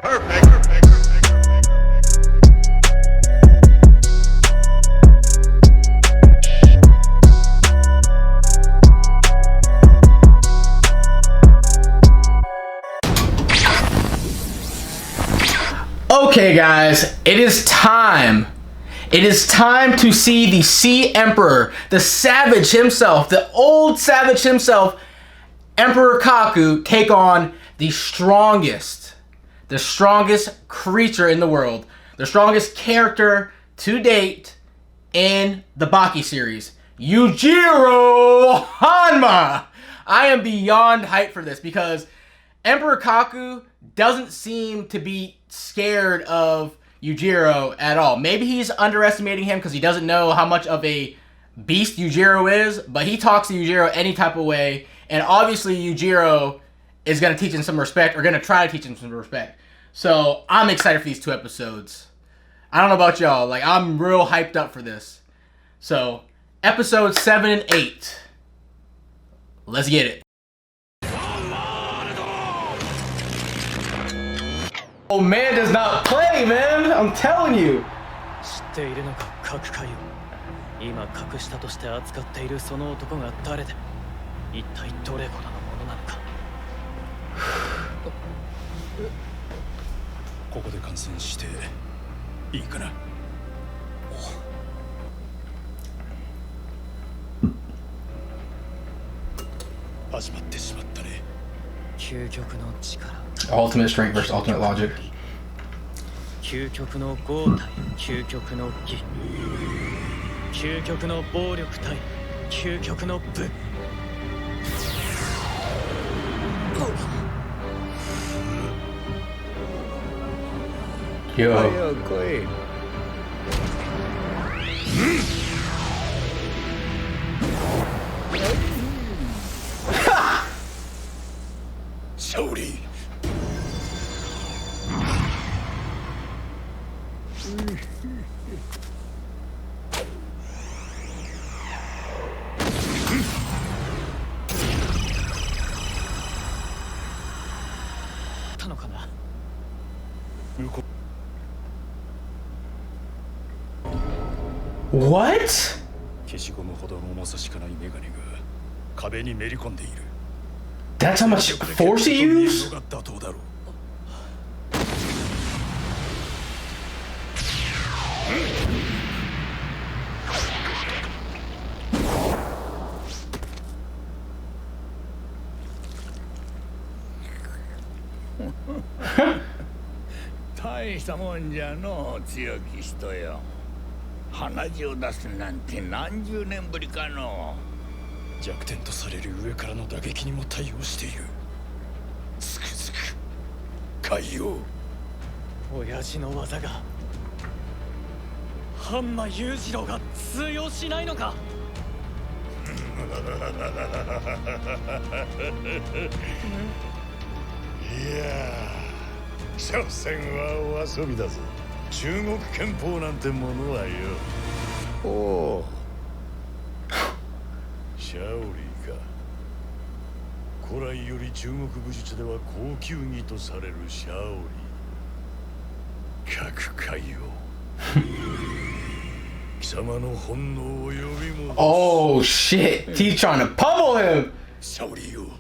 Okay guys, it is time. It is time to see the Sea Emperor, the savage himself, the old savage himself, Emperor Kaku, take on the strongest creature in the world, the strongest character to date in the Baki series, Yujiro Hanma. I am beyond hyped for this because Emperor Kaku doesn't seem to be scared of Yujiro at all. Maybe he's underestimating him because he doesn't know how much of a beast Yujiro is, but he talks to Yujiro any type of way, and obviously Yujiro is going to teach him some respect, or going to try to teach him some respect. So I'm excited for these 2 episodes. I don't know about y'all, like I'm real hyped up for this. So episodes 7 and 8. Let's get it. Oh, man does not play, man. I'm telling you. 知っているのか、カクカイオ。今隠したとして扱っているその男が誰で、一体どれほどのものなのか。ここで観戦していいかな。始まってしまったね。究極の力。 Ultimate strength versus ultimate logic. 究極の豪対究極の義。究極の暴力対究極の武。Yo. 勝利。たのかな。What? 消しゴムほどの重さしかないメガネが壁にめり込んでいる。 That's how much force he used?大したもんじゃの強き人よ。鼻血を出すなんて何十年ぶりかの。弱点とされる上からの打撃にも対応している。つくづく海洋。親父の技がハンマ裕次郎が通用しないのか。いや所詮はお遊びだぞ。中国拳法なんてものはよ。おお。シャオリーか。古来より中国武術では高級技とされるシャオリー。各界を貴様の本能を呼び戻す。 Oh shit! He's trying to pummel him. シャオリーを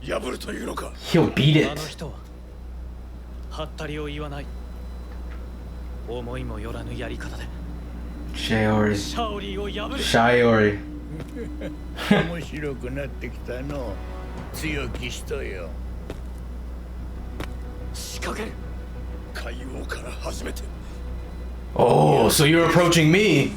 破るというのか。 He'll beat あの it. 人ははったりを言わない。思いもよらぬやり方で Shiori. シャオリーを破る。 Shiori. 面白くなってきたの。強き人よ。仕掛ける。海王から始めて。 Oh, so you're approaching me.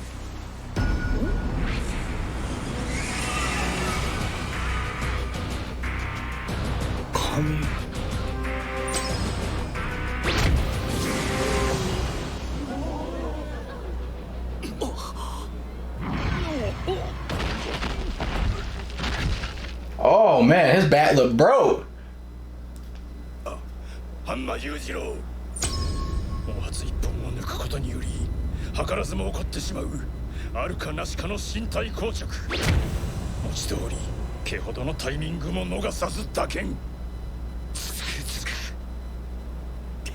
Oh man, his bat look broke. ハンマ裕次郎。毛髪一本を抜くことにより図らずも起こってしまうあるかなしかの身体硬直。文字通り毛ほどのタイミングも逃さず打剣。つくづく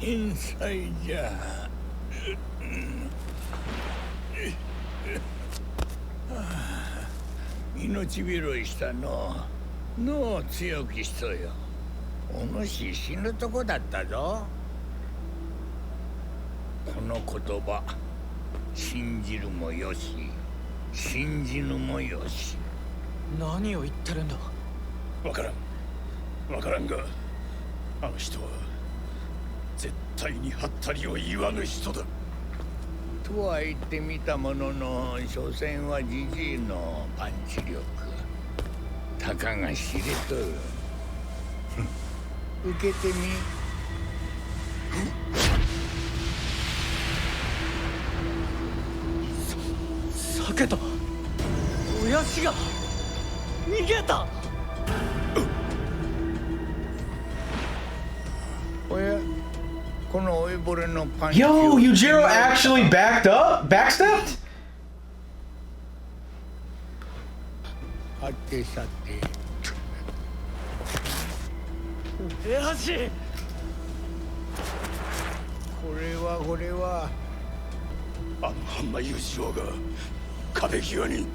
天才じゃ。命拾いしたの。のう強き人よ。お主死ぬとこだったぞ。この言葉信じるもよし信じぬもよし。何を言ってるんだ。わからんが、あの人は絶対にハッタリを言わぬ人だ。とは言ってみたものの、所詮はジジイのパンチ力。たかが知れとる。受けてみ。避けた。親父が逃げた。おや、この老いぼれのパンチ。Yo, Yujiro actually backstepped? はてさて。親父。これは。あのハンマ裕次郎が壁際に。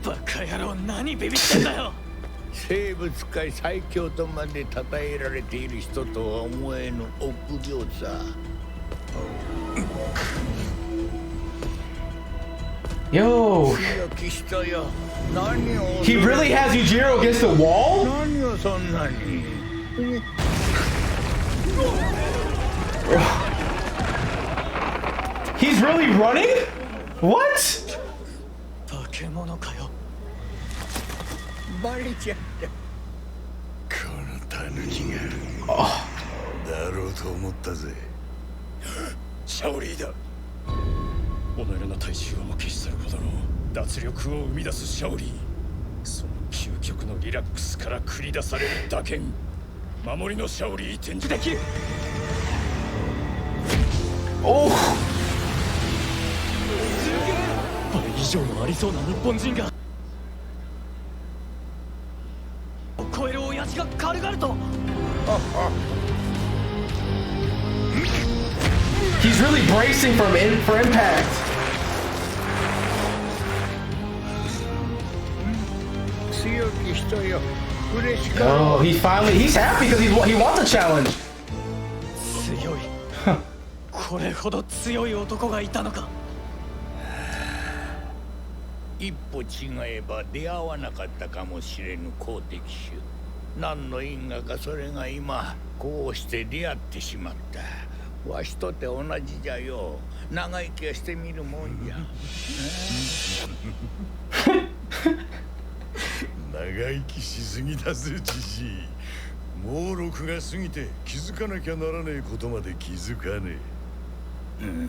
バカ野郎、何ビビってんだよ。生物界最強とまで称えられている人とは思えぬ臆病さ。Yo, 強き人よ。何を。 he really has Yujiro against the wall? 何をそんなに。He's really running? What? 化け物かよ。バレちゃった。このタヌキがだろうと思ったぜ。シャオリーだ。己の体重をも消し去るほどの脱力を生み出すシャオリー。その究極のリラックスから繰り出される打剣、守りのシャオリー展示できる。Oh, 倍以上もありそうな日本人が超える親父が軽々と。he's really bracing for impact. 強き人よ。嬉しか。 Oh, he's happy because he wants a challenge. 強い。これほど強い男がいたのか。一歩違えば出会わなかったかもしれぬ好敵手。何の因果かそれが今こうして出会ってしまった。わしとて同じじゃよ。長生きはしてみるもんじゃ。長生きしすぎだぜじじい。もう録が過ぎて気づかなきゃならねえことまで気づかねえ。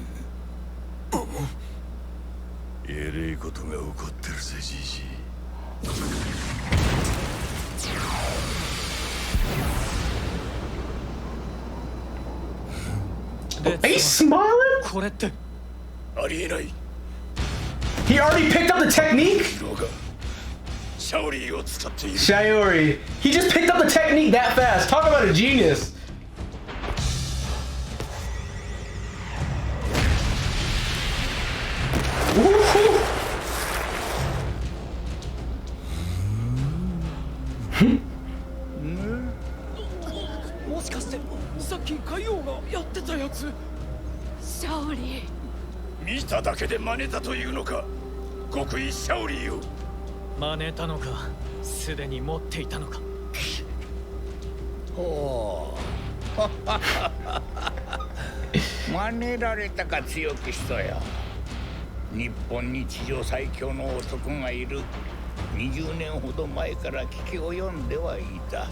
えれえことが起こってるぜじじい。He's smiling? これって。ありえない。 He already picked up the technique? ヒーローがシャオリーを使っている。 Shiori. He just picked up the technique that fast. Talk about a genius. Woohoo. もしかしてさっき海王がやってたやつ。シャオリー。見ただけで真似たというのか。極意シャオリーを。真似たのか、すでに持っていたのか。ほう。真似られたか強き人よ。日本に地上最強の男がいる。20年ほど前から聞き及んではいた。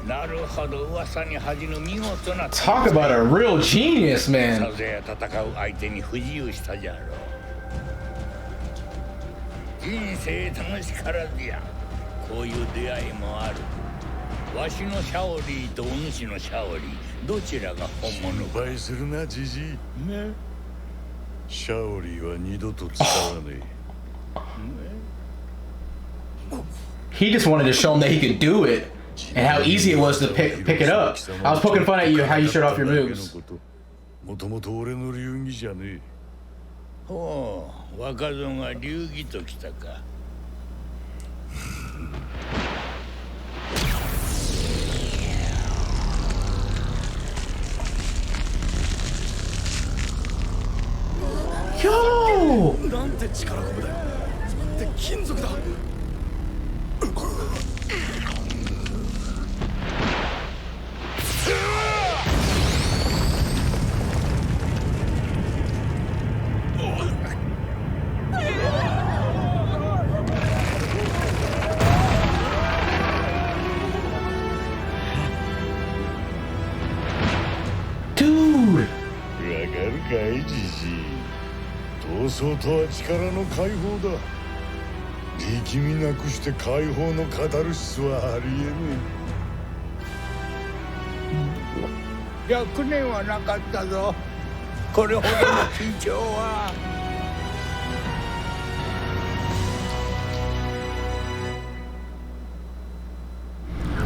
なるほど、噂に恥じぬ見事な。 Talk about a real genius, さ man. ぞや戦う相手に不自由したじゃろう。人生楽しからずや。こういう出会いもある。わしのシャオリーとお主のシャオリー、どちらが本物か。心配するなじじい。ね。シャオリーは二度と使わねえ。 He just wanted to show him that he could do it. and how easy it was to pick it up. I was poking fun at you how you showed off your moves. もともと俺の流儀じゃねえ。ほう、若造が流儀ときたか。Yo! なんて力こぶだよ。って金属だ。Dude! わかるかい、じじい。闘争とは力の解放だ。力みなくして解放のカタルシスはありえね100年はなかったぞ。これほどの緊張は。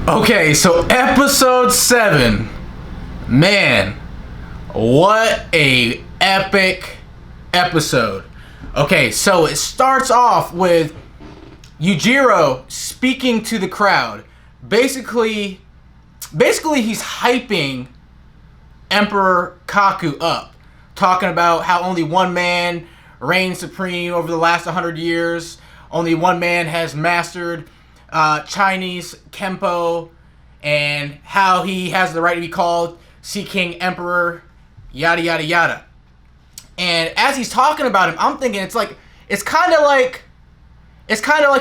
Okay, so episode 7. Man, what a epic episode. Okay, so it starts off with Yujiro speaking to the crowd. Basically he's hyping Emperor Kaku up, talking about how only one man reigns supreme over the last 100 years. Only one man has mastered Chinese Kempo, and how he has the right to be called Sea King Emperor, yada yada yada. And as he's talking about him, I'm thinking it's kind of like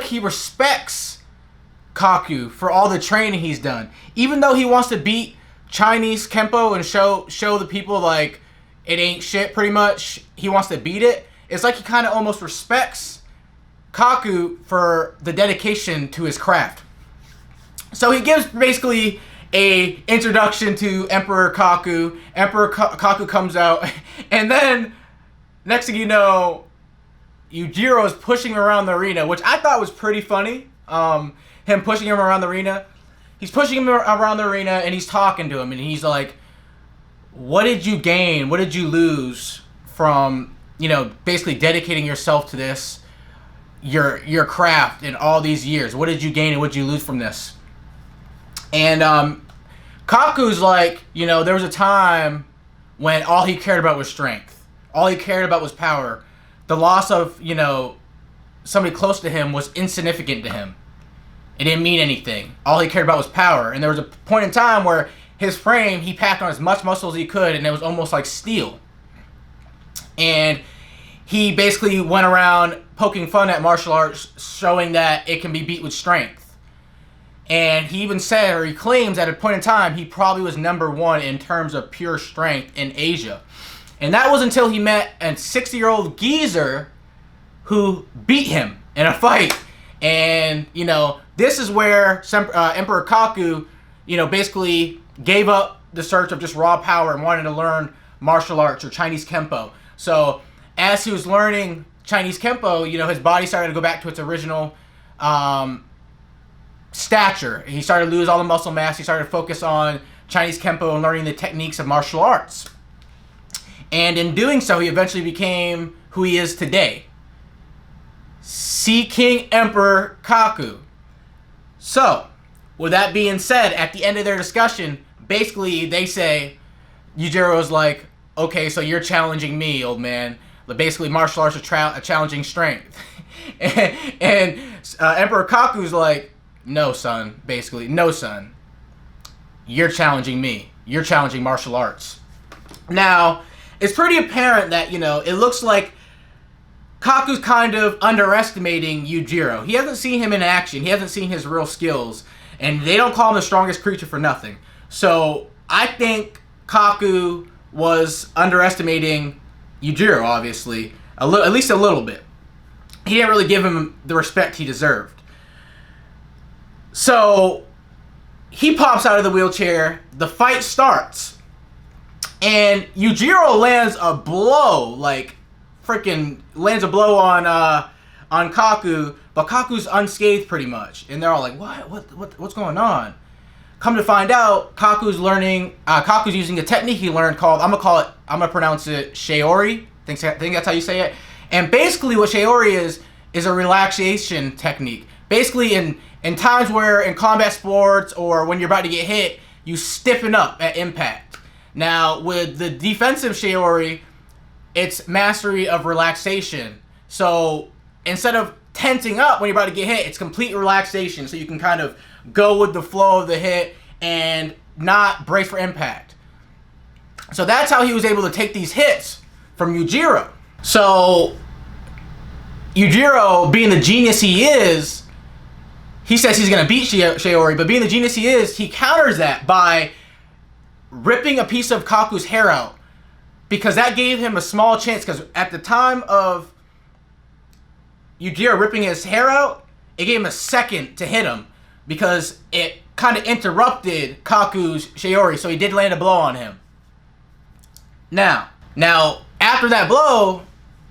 he respects Kaku for all the training he's done, even though he wants to beat Chinese Kempo and show the people like it ain't shit. Pretty much, he wants to beat it. It's like he kind of almost respects Kaku for the dedication to his craft. So he gives basically a introduction to Emperor Kaku. Emperor Kaku comes out, and then next thing you know, Yujiro is pushing him around the arena, which I thought was pretty funny. Him pushing him around the arena. He's pushing him around the arena, and he's talking to him, and he's like, "What did you gain? What did you lose from, basically dedicating yourself to this, your craft in all these years? What did you gain and what did you lose from this?" And Kaku's like, there was a time when all he cared about was strength. All he cared about was power. The loss of, somebody close to him was insignificant to him. It didn't mean anything. All he cared about was power. And there was a point in time where his frame, he packed on as much muscle as he could, and it was almost like steel. And he basically went around poking fun at martial arts, showing that it can be beat with strength. And he even said, or he claims at a point in time, he probably was #1 in terms of pure strength in Asia. And that was until he met a 60-year-old geezer who beat him in a fight. And, this is where Emperor Kaku, basically gave up the search of just raw power and wanted to learn martial arts or Chinese Kempo. So as he was learning Chinese Kempo, his body started to go back to its original stature. He started to lose all the muscle mass. He started to focus on Chinese Kempo and learning the techniques of martial arts. And in doing so, he eventually became who he is today. Sea King Emperor Kaku. So, with that being said, at the end of their discussion, basically they say, Yujiro's like, okay, so you're challenging me, old man. But basically, martial arts are challenging strength. and Emperor Kaku's like, no, son. Basically, no, son. You're challenging me. You're challenging martial arts. Now, it's pretty apparent that, it looks like Kaku's kind of underestimating Yujiro. He hasn't seen him in action. He hasn't seen his real skills. And they don't call him the strongest creature for nothing. So, I think Kaku was underestimating Yujiro, obviously. At least a little bit. He didn't really give him the respect he deserved. So, he pops out of the wheelchair. The fight starts. And Yujiro lands a blow, lands a blow on Kaku, but Kaku's unscathed pretty much. And they're all like, what's going on? come to find out, Kaku's using a technique he learned called, I'm gonna pronounce it Shiori. I think that's how you say it. And basically what Shiori is a relaxation technique. Basically in times where in combat sports or when you're about to get hit, you stiffen up at impact. Now with the defensive Shiori, it's mastery of relaxation. So instead of tensing up when you're about to get hit, it's complete relaxation, so you can kind of go with the flow of the hit and not brace for impact. So that's how he was able to take these hits from Yujiro. So Yujiro, being the genius he is, he says he's going to beat Shiori, but being the genius he is, he counters that by ripping a piece of Kaku's hair out, because that gave him a small chance, because at the time of Yujiro ripping his hair out, it gave him a second to hit him, because it kind of interrupted Kaku's Shiori, so he did land a blow on him. Now after that blow,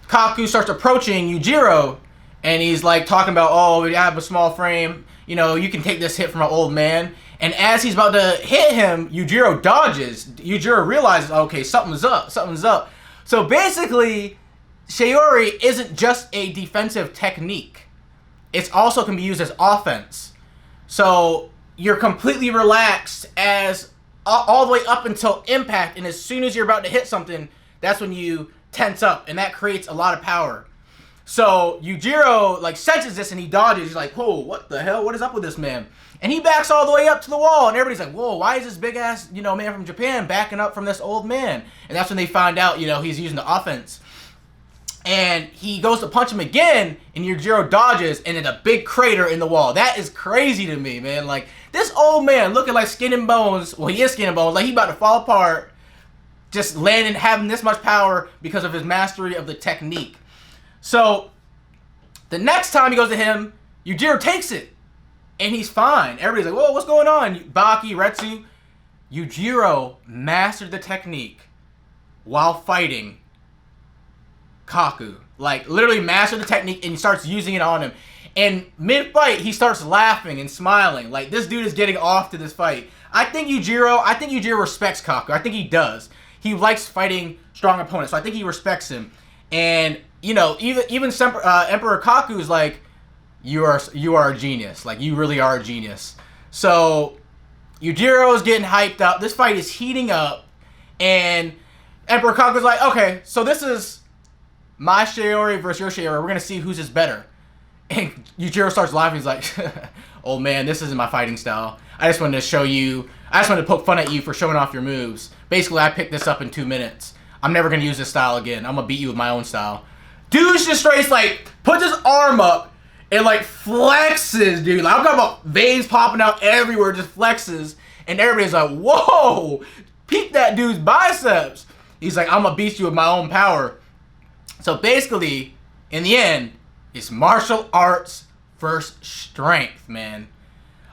Kaku starts approaching Yujiro, and he's like talking about, oh, I have a small frame, you know, you can take this hit from an old man. And as he's about to hit him, Yujiro dodges. Yujiro realizes, okay, something's up. So basically, Shiori isn't just a defensive technique. It also can be used as offense. So you're completely relaxed as all the way up until impact, and as soon as you're about to hit something, that's when you tense up, and that creates a lot of power. So Yujiro like senses this and he dodges. He's like, whoa, what the hell? What is up with this man? And he backs all the way up to the wall, and everybody's like, whoa, why is this big ass, you know, man from Japan backing up from this old man? And that's when they find out, you know, he's using the offense. And he goes to punch him again, and Yujiro dodges, and it's a big crater in the wall. That is crazy to me, man. Like, this old man looking like skin and bones. Well, he is skin and bones. Like, he about to fall apart. Just landing, having this much power because of his mastery of the technique. So, the next time he goes to him, Yujiro takes it. And he's fine. Everybody's like, whoa, what's going on? Baki, Retsu. Yujiro mastered the technique while fighting Kaku. Like, literally mastered the technique, and he starts using it on him. And mid-fight, he starts laughing and smiling. Like, this dude is getting off to this fight. I think Yujiro respects Kaku. I think he does. He likes fighting strong opponents, so I think he respects him. And, you know, even Emperor Kaku is like, you are a genius. Like, you really are a genius. So, Yujiro is getting hyped up. This fight is heating up. And Emperor Kaku's like, okay, so this is my Shiori versus your Shiori. We're going to see whose is better. And Yujiro starts laughing. He's like, oh man, this isn't my fighting style. I just wanted to poke fun at you for showing off your moves. Basically, I picked this up in 2 minutes. I'm never going to use this style again. I'm going to beat you with my own style. Dude just straight, like, puts his arm up and, like, flexes, dude. Like, I'm talking about veins popping out everywhere, just flexes. And everybody's like, whoa, peep that dude's biceps. He's like, I'm going to beat you with my own power. So basically, in the end, it's martial arts versus strength, man.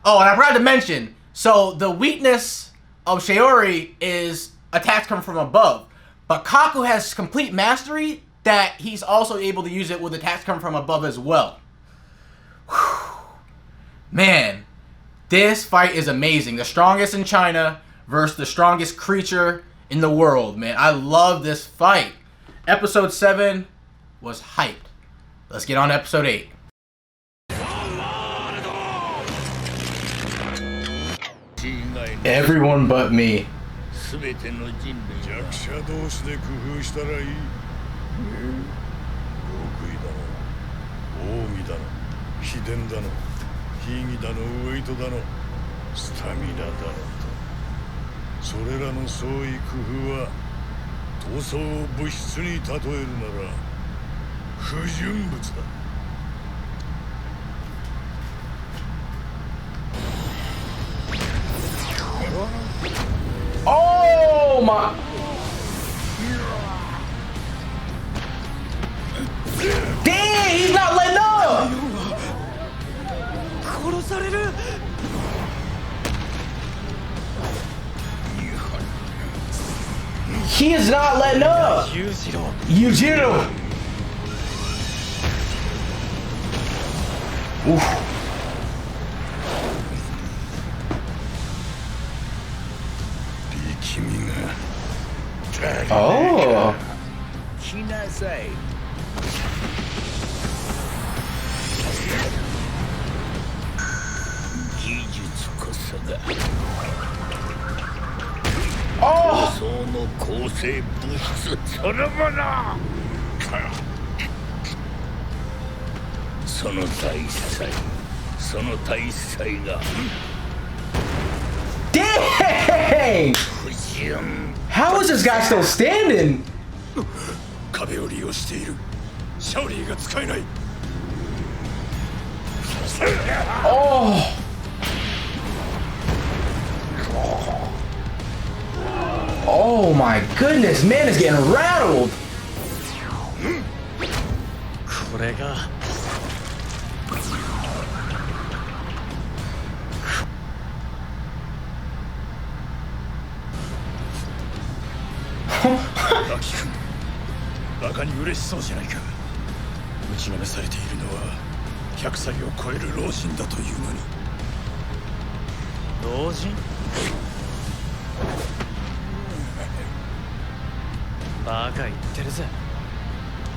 Oh, and I forgot to mention, so the weakness of Shiori is attacks come from above. But Kaku has complete mastery that he's also able to use it with attacks come from above as well. Whew. Man, this fight is amazing. The strongest in China versus the strongest creature in the world, man. I love this fight. Episode 7 was hyped. Let's get on to episode 8. Everyone but me. 弱者同士で工夫したらいい。極意だの、奥義だの、秘伝だの、秘技だの、ウエイトだの、スタミナだのと。それらの創意工夫は闘争を物質に例えるなら不純物だ。Oh my! Damn, he's not letting up! 殺される。 He is not letting up! Yujiro! Oof. Oh. 来なさい。技術こそが Oh. その構成物質そのもの。その体裁、その体裁が Dang! 不純。 How is this guy still standing? 壁を利用している。シャオリーが使えない。 Oh. Oh my goodness, man is getting rattled. これが バキ君、バカに嬉しそうじゃないか。打ちのめされているのは100歳を超える老人だというのに。老人バカ言ってるぜ。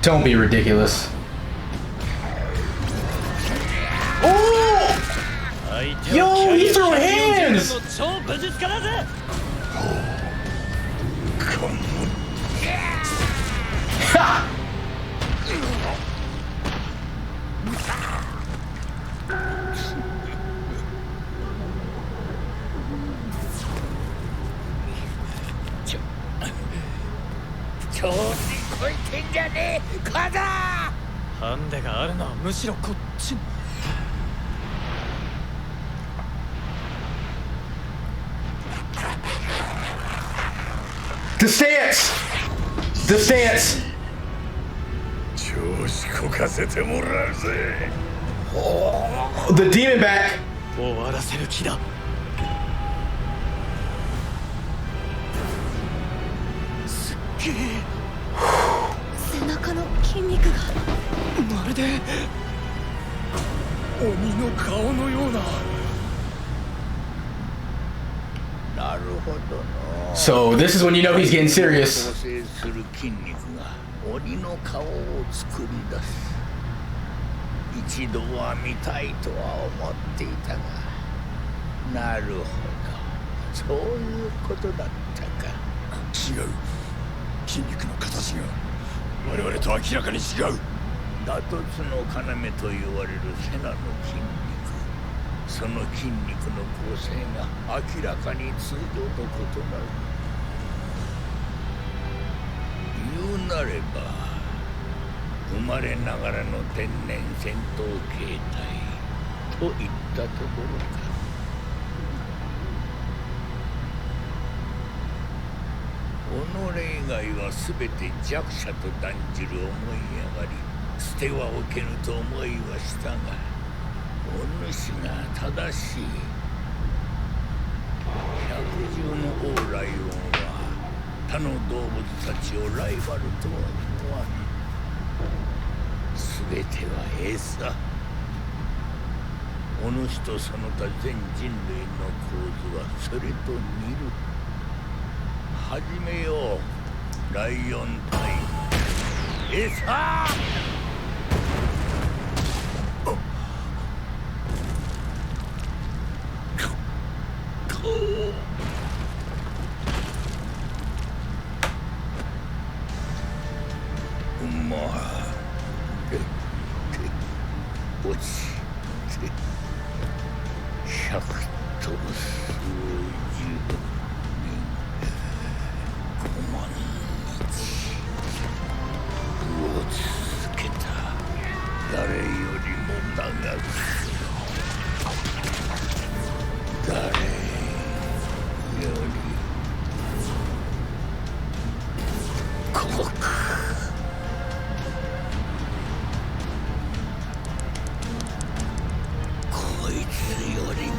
Don't be ridiculous. Oh! 相手 Yo, は he キャ threw リア hands! の超武術家だぜ。 Ha! 調子こいてんじゃねえカザハンデがあるのはむしろこっち。 The stance! The stance! 調子こかせてもらうぜ。 The demon back! 終わらせる気だ。すっげえ。背中の筋肉がまるで鬼の顔のような。なるほどの。 So this is when you know he's getting 構 serious. 成する筋肉が鬼の顔を作り出す。一度は見たいとは思っていたが、なるほど、そういうことだったか。違う。筋肉の形が我々と明らかに違う。打突の要と言われるセナの筋肉、その筋肉の構成が明らかに通常と異なる。言うなれば生まれながらの天然戦闘形態といったところか。己以外は全て弱者と断じる思い上がり、捨てはおけぬと思いはしたが、お主が正しい。百獣の王ライオンは他の動物たちをライバルとは思わぬ。全ては餌。お主とその他全人類の構図はそれと似る。始めよう、ライオン隊。餌！落ちて100と数十人5万日を続けた。誰よりも長く、誰より濃く。こいつよりも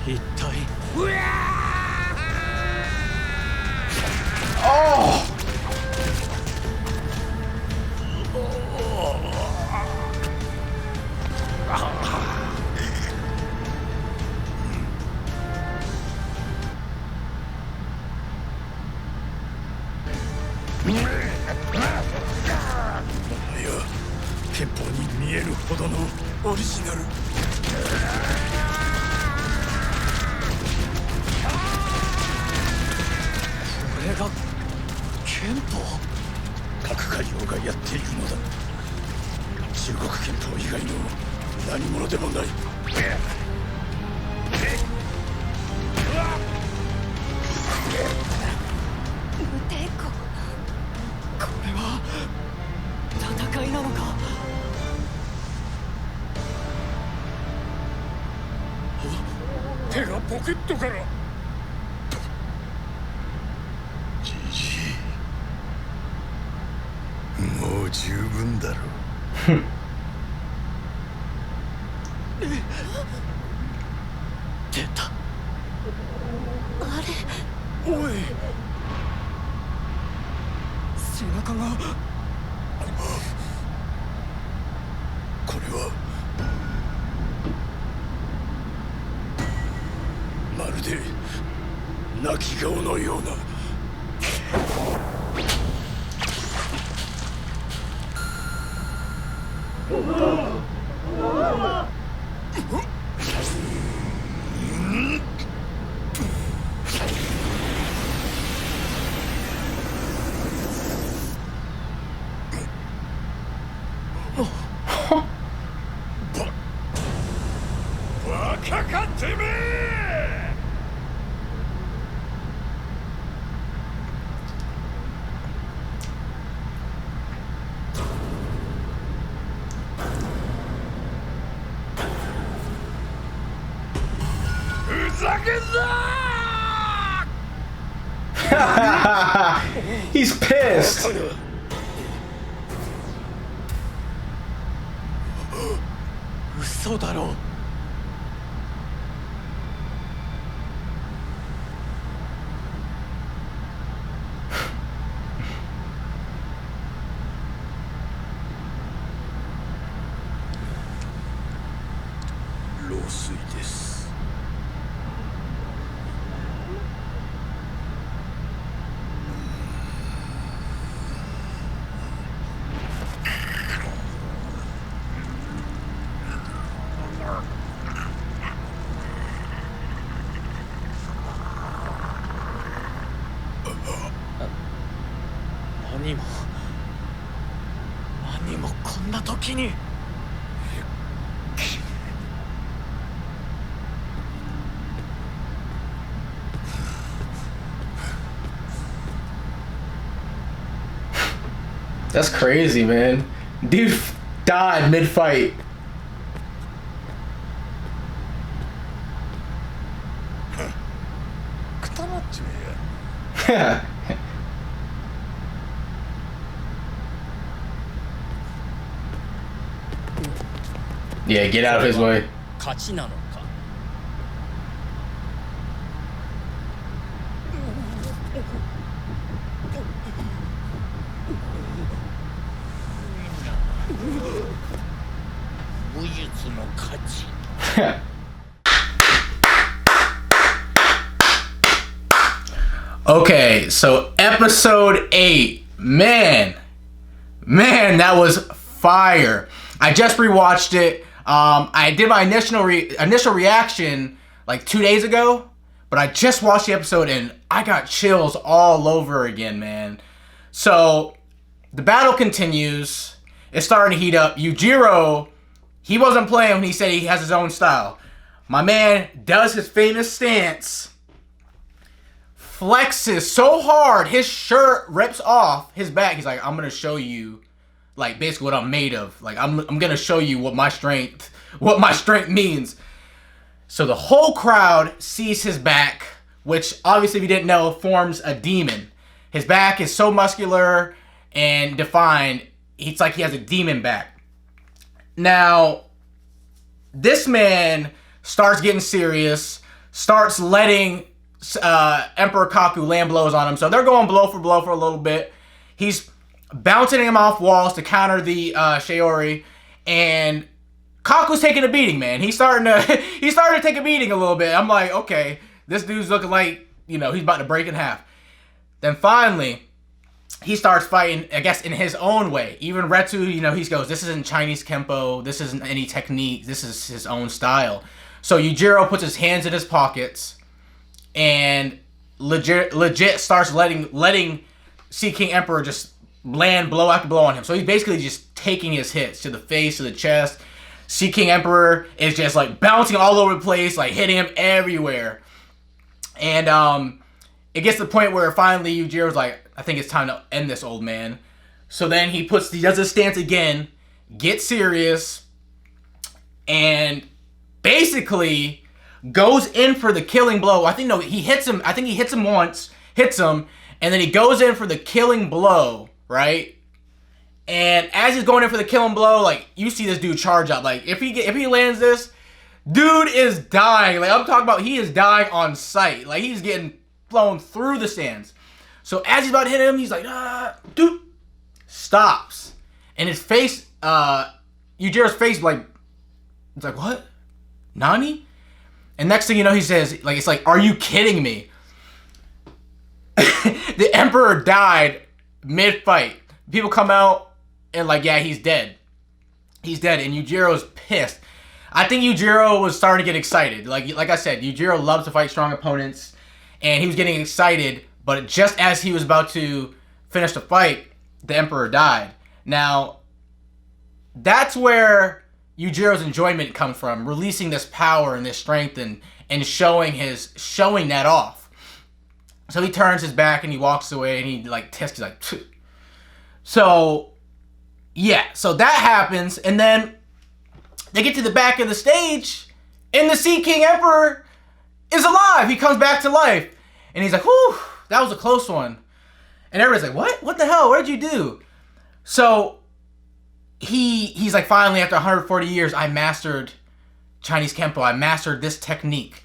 一体 Oh! 憲法に見えるほどのオリジナル。これが憲法。各海洋がやっているのだ。中国憲法以外の何者でもない。無抵抗。これは戦いなのか。手がポケットから。じじい、もう十分だろう。出た。あれ、おい、背中が。これはまるで泣き顔のような。バカかてめえ！ふざけんな！ He's pissed. 嘘だろ。老衰です。何もこんな時に。That's crazy, man. Dude died mid-fight. くたばっちめや。Yeah, get out of his way. 勝ちなのか。武術の価値。Okay, so episode 8. Man, that was fire. I just rewatched it. I did my initial reaction like 2 days ago, but I just watched the episode and I got chills all over again, man. So the battle continues. It's starting to heat up. Yujiro, he wasn't playing when he said he has his own style. My man does his famous stance, flexes so hard his shirt rips off his back. He's like, I'm gonna show you, like, basically what I'm made of. Like, I'm gonna show you what my strength means. So the whole crowd sees his back, which obviously, if you didn't know, forms a demon. His back is so muscular and defined, it's like he has a demon back. Now, this man starts getting serious, starts letting Emperor Kaku land blows on him. So they're going blow for a little bit. He's bouncing him off walls to counter the Shiori, and Kaku's taking a beating, man. He's starting to take a beating a little bit. I'm like, okay, this dude's looking like, he's about to break in half. Then finally, he starts fighting, I guess, in his own way. Even Retsu, he goes, this isn't Chinese Kempo, this isn't any technique, this is his own style. So Yujiro puts his hands in his pockets and legit starts letting Sea King Emperor just land blow after blow on him. So he's basically just taking his hits to the face, to the chest. Sea King Emperor is just like bouncing all over the place, like hitting him everywhere. And it gets to the point where finally Yujiro's like, I think it's time to end this, old man. So then he does his stance again, gets serious, and basically goes in for the killing blow. He hits him. I think he hits him once, and then he goes in for the killing blow, right? And as he's going in for the killing blow, like, you see this dude charge out. Like, if he lands this, dude is dying. Like, I'm talking about, he is dying on sight. Like, he's getting blown through the stands. So as he's about to hit him, he's like, dude, stops. And his face, Yujiro's face, like, it's like, what? Nani? And next thing you know, he says, like, it's like, are you kidding me? The Emperor died mid-fight. People come out and like, yeah, he's dead. He's dead, and Yujiro's pissed. I think Yujiro was starting to get excited. Like I said, Yujiro loves to fight strong opponents, and he was getting excited, but just as he was about to finish the fight, the Emperor died. Now, that's where Yujiro's enjoyment comes from, releasing this power and this strength and showing that off. So he turns his back and he walks away and he like tests, he's like, phew. So yeah, so that happens, and then they get to the back of the stage and the Sea King Emperor is alive. He comes back to life and he's like, whew, that was a close one. And everybody's like, what the hell, what did you do? So he's like, finally, after 140 years, I mastered Chinese Kempo. I mastered this technique.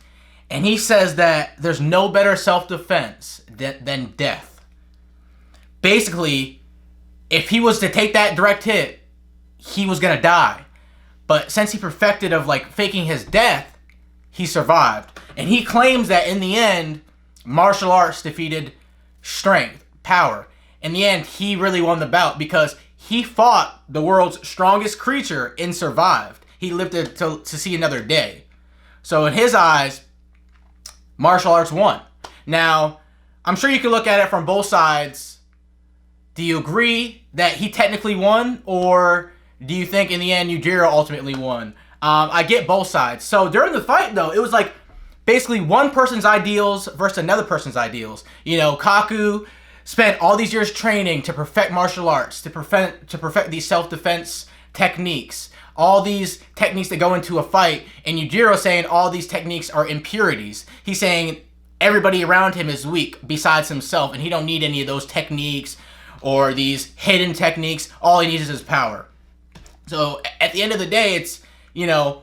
And he says that there's no better self-defense than death. Basically, if he was to take that direct hit, he was going to die. But since he perfected of like faking his death, he survived. And he claims that in the end, martial arts defeated strength, power. In the end, he really won the bout because he fought the world's strongest creature and survived. He lived to see another day. So in his eyes, martial arts won. Now, I'm sure you can look at it from both sides. Do you agree that he technically won, or do you think in the end Yujiro ultimately won? I get both sides. So during the fight, though, it was like basically one person's ideals versus another person's ideals. Kaku spent all these years training to perfect martial arts, to perfect these self-defense techniques, all these techniques that go into a fight, and Yujiro saying all these techniques are impurities. He's saying everybody around him is weak besides himself, and he don't need any of those techniques or these hidden techniques. All he needs is his power. So at the end of the day, it's,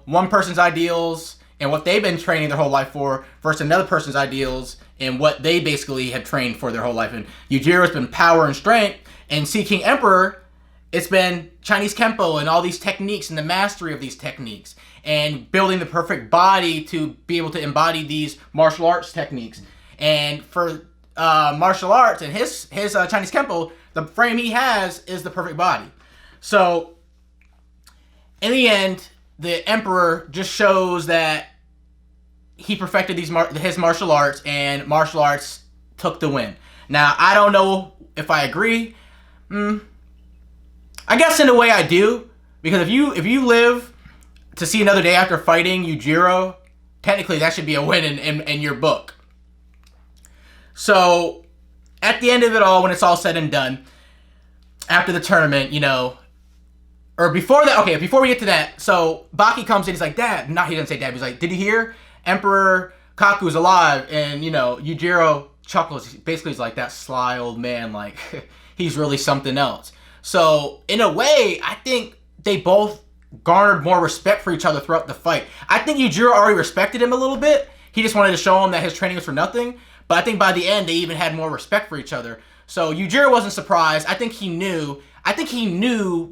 one person's ideals and what they've been training their whole life for versus another person's ideals and what they basically have trained for their whole life. And Yujiro's been power and strength, and Sea King Emperor, it's been Chinese Kempo and all these techniques and the mastery of these techniques and building the perfect body to be able to embody these martial arts techniques. And for martial arts and his Chinese Kempo, the frame he has is the perfect body. So in the end, the Emperor just shows that he perfected his martial arts, and martial arts took the win. Now, I don't know if I agree. I guess in a way I do, because if you live to see another day after fighting Yujiro, technically that should be a win in your book. So at the end of it all, when it's all said and done, after the tournament, or before that, okay, before we get to that, so Baki comes in, he's like, Dad. He didn't say Dad, he's like, did you hear? Emperor Kaku's alive. And, Yujiro chuckles. Basically, he's like, that sly old man, like, he's really something else. So, in a way, I think they both garnered more respect for each other throughout the fight. I think Yujiro already respected him a little bit. He just wanted to show him that his training was for nothing. But I think by the end, they even had more respect for each other. So, Yujiro wasn't surprised. I think he knew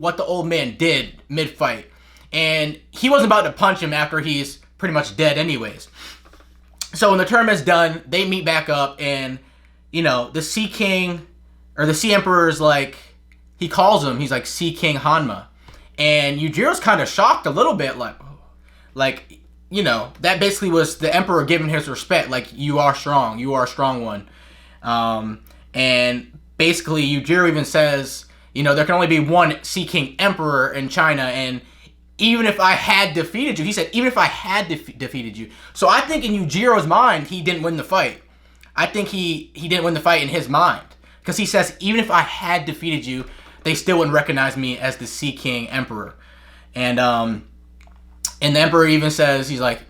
what the old man did mid-fight. And he wasn't about to punch him after he's pretty much dead anyways. So when the tournament's done, they meet back up, and, the Sea King or the Sea Emperor is like, he calls him, he's like Sea King Hanma. And Yujiro's kind of shocked a little bit, like, you know, that basically was the Emperor giving his respect, like, you are a strong one. And basically Yujiro even says, you know, there can only be one Sea King Emperor in China, and even if I had defeated you, he said, even if I had defeated you. So I think in Yujiro's mind, he didn't win the fight. I think he didn't win the fight in his mind. Because he says, even if I had defeated you, they still wouldn't recognize me as the Sea King Emperor. And the Emperor even says, he's like,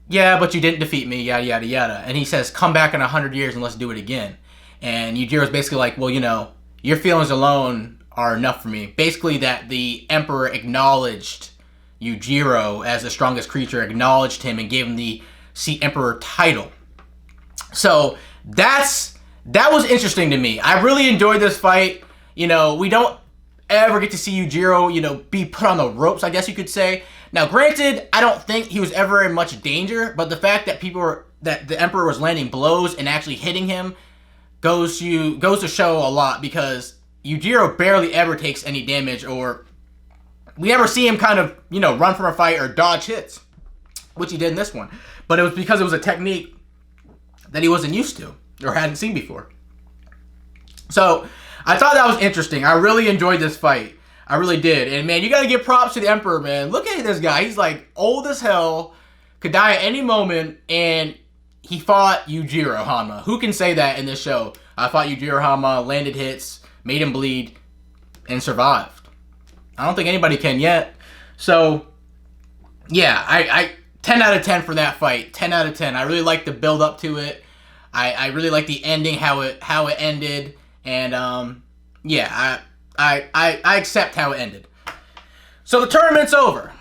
yeah, but you didn't defeat me, yada, yada, yada. And he says, come back in 100 years and let's do it again. And Yujiro's basically like, well, you know, your feelings alone are enough for me. Basically that the Emperor acknowledged Yujiro as the strongest creature, acknowledged him, and gave him the Sea Emperor title. So that was interesting to me. I really enjoyed this fight. You know, we don't ever get to see Yujiro, you know, be put on the ropes, I guess you could say. Now, granted, I don't think he was ever in much danger, but the fact that that the Emperor was landing blows and actually hitting him goes to show a lot, because Yujiro barely ever takes any damage, or we never see him kind of, you know, run from a fight or dodge hits, which he did in this one. But it was because it was a technique that he wasn't used to or hadn't seen before. So I thought that was interesting. I really enjoyed this fight. I really did. And man, you got to give props to the Emperor, man. Look at this guy. He's like old as hell, could die at any moment, and he fought Yujiro Hanma. Who can say that in this show? I fought Yujiro Hanma, landed hits, made him bleed, and survived. I don't think anybody can yet. So yeah, I 10 out of 10 for that fight. 10 out of 10. I really like the build up to it. I really like the ending, how it ended, and yeah, I accept how it ended. So the tournament's over.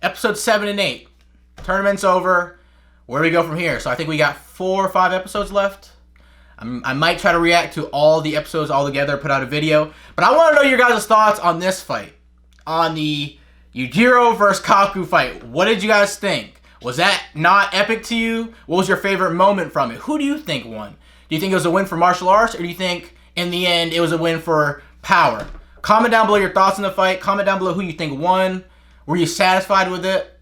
Episode 7 and 8. Tournament's over. Where do we go from here? So I think we got 4 or 5 episodes left. I might try to react to all the episodes all together, put out a video. But I want to know your guys' thoughts on this fight. On the Yujiro versus Kaku fight. What did you guys think? Was that not epic to you? What was your favorite moment from it? Who do you think won? Do you think it was a win for martial arts? Or do you think, in the end, it was a win for power? Comment down below your thoughts on the fight. Comment down below who you think won. Were you satisfied with it?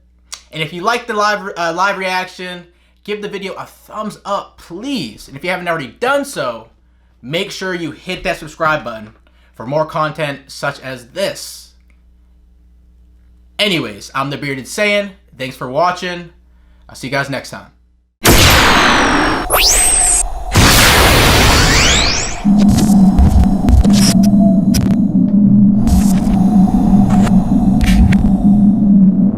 And if you liked the live reaction, give the video a thumbs up, please. And if you haven't already done so, make sure you hit that subscribe button for more content such as this. Anyways, I'm the Bearded Saiyan. Thanks for watching. I'll see you guys next time.